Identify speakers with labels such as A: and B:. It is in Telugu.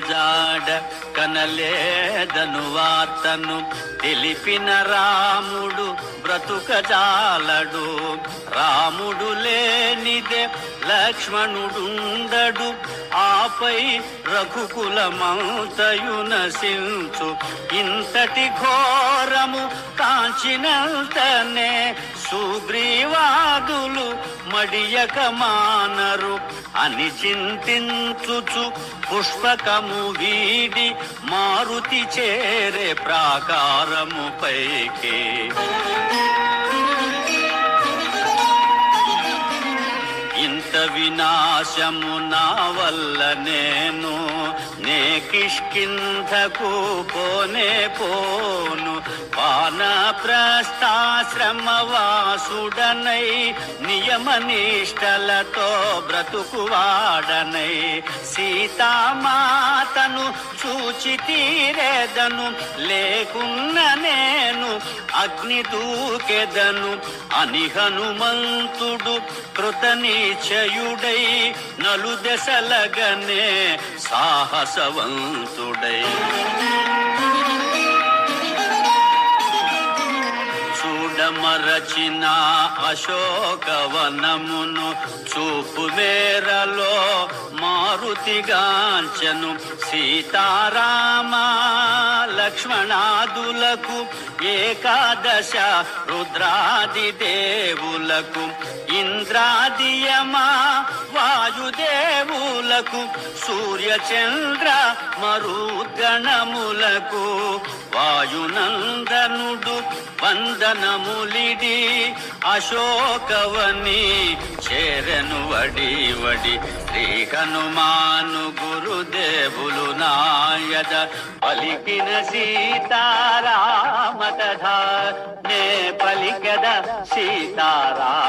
A: జాడ కనలేదను వార్తను తెలిపిన రాముడు బ్రతుకజాలడు. రాముడు లేనిదే లక్ష్మణుడుండడు, ఆపై రఘుకులమంతయు నశించు. ఇంతటి ఘోరము కాంచినంతనే సుగ్రీవాదులు మడియక మానరు అని చింతించుచు పుష్పకము వీడి మారుతి చేరే ప్రాకారము పైకి. ఇంత వినాశము నా వల్ల నేను నే కిష్కింధకు పోనే పోను. వానప్రస్థాశ్రమవాసుడనై నియమనిష్టలతో బ్రతుకువాడనై సీతామాతను చూచి తీరేదను, లేకున్న నేను అగ్ని దూకెదను అని హనుమంతుడు కృతనిశ్చయుడై నలుదెసలగనే సాహసవంతుడై. చూడమరచిన అశోకవనమును చూపు మేరలో మారుతిగాంచెను. సీతారామ లక్ష్మణాదులకు ఏకాదశ రుద్రాది దేవులకు ఇంద్రాదియమా వాయుదేవులకు సూర్యచంద్ర మరుద్గణములకు వాయునందనుడు వందనములిడి అశోకవని చేరెను వడి వడి. శ్రీ హనుమాను గురుదేవులు నాయద పలికిన సీతారామ కథ నే పలికద సీతారామ